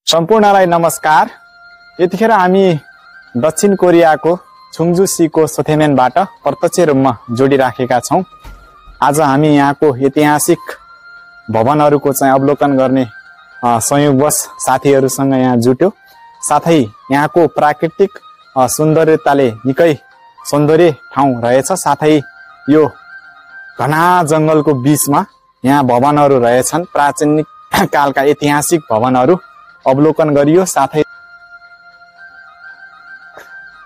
सम्पूर्णलाई नमस्कार। यतिखेर हामी दक्षिण कोरियाको छुङजुसीको सोथेमेनबाट प्रत्यक्ष रूपमा जोडिराखेका छौं। आज हामी यहाँको ऐतिहासिक भवनहरूको चाहिँ अवलोकन गर्ने संयोगवश साथीहरूसँग यहाँ जुट्यो। साथै यहाँको प्राकृतिक सौन्दर्यताले निकै सौन्दर्य ठाउँ रहेछ। साथै यो घना जंगलको बीचमा यहाँ भवनहरू रहेछन्। प्राचीन कालका ऐतिहासिक भवनहरू अवलोकन गरियो। साथै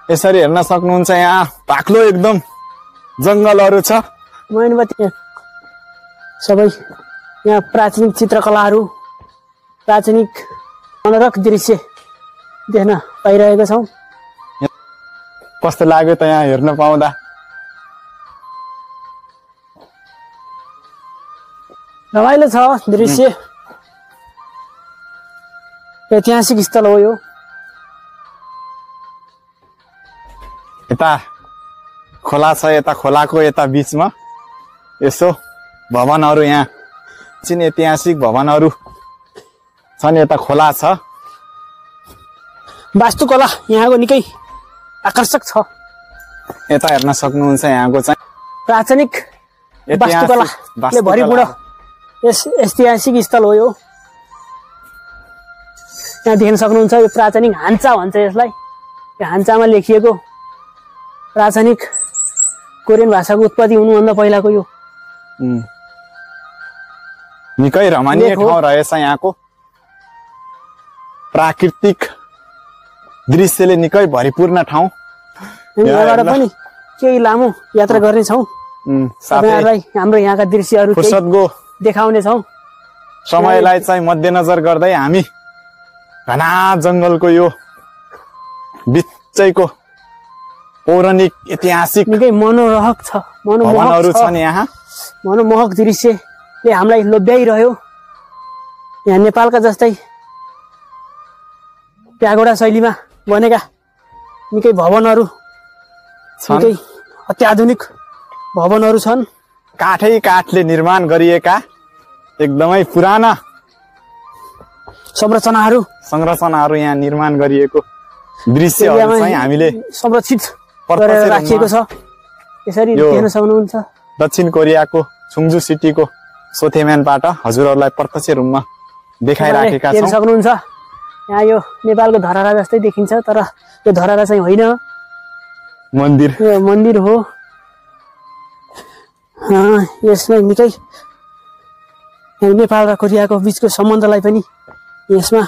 यसरी हेर्न सक्नुहुन्छ यहाँ बाक्लो एकदम जंगलहरू छ। सबै यहाँ प्राचीन चित्रकलाहरू, प्राचीन मनोरक दृश्य देख्न पाइरहेका छौं। कस्तो लाग्यो त यहाँ हेर्न पाउँदा? रमाइलो छ दृश्य। ऐतिहासिक स्थल हो यो। यता खोला छ, यता खोलाको यता बीचमा यसो भवनहरू, यहाँ चिन ऐतिहासिक भवनहरू छन्। यता खोला छ। वास्तुकला यहाँको निकै आकर्षक छ। यता हेर्न सक्नुहुन्छ यहाँको चाहिँ प्राचीन वास्तुकलाले भरिपूर्ण ऐतिहासिक स्थल हो यो। यहाँ देख्न सक्नुहुन्छ यो प्राचीन हान्चा भन्छ यसलाई। यो हान्चामा लेखिएको प्राचीन कोरियन भाषाको उत्पत्ति हुनुभन्दा पहिलाको यो निकै रमणीय ठाउँ रहेछ। यहाँको प्राकृतिक दृश्यले निकै भरिपूर्ण ठाउँ। यहाँबाट पनि केही लामो यात्रा गर्नेछौँ। तपाईहरुलाई हाम्रो यहाँका दृश्यहरू फुर्सदको देखाउने छौं। समयलाई चाहिँ मध्यनजर गर्दै हामी घना जंगलको यो बिचैको पौराणिक ऐतिहासिक निकै मनोरहक छ, भवनहरू छन्। यहाँ मनमोहक दृश्यले हामीलाई लोभ्याइरह्यो। यहाँ नेपालका जस्तै प्यागोडा शैलीमा बनेका निकै भवनहरू छन्। निकै अत्याधुनिक भवनहरू छन्। काठले निर्माण गरिएका एकदमै पुराना संरचनाहरू यहाँ निर्माण गरिएको दृश्यहरू चाहिँ हामीले संरक्षित गरेर राखिएको छ। यसरी देख्न सक्नुहुन्छ। दक्षिण कोरियाको छुङजु सिटीको सोथेमेनबाट हजुरहरूलाई प्रत्यक्ष रूपमा देखाइराखेका छौं। सक्नुहुन्छ यहाँ यो नेपालको धरहरा जस्तै देखिन्छ, तर यो धरहरा चाहिँ होइन, मन्दिर हो। यसमा निकै नेपाल र कोरियाको बीचको सम्बन्धलाई पनि यसमा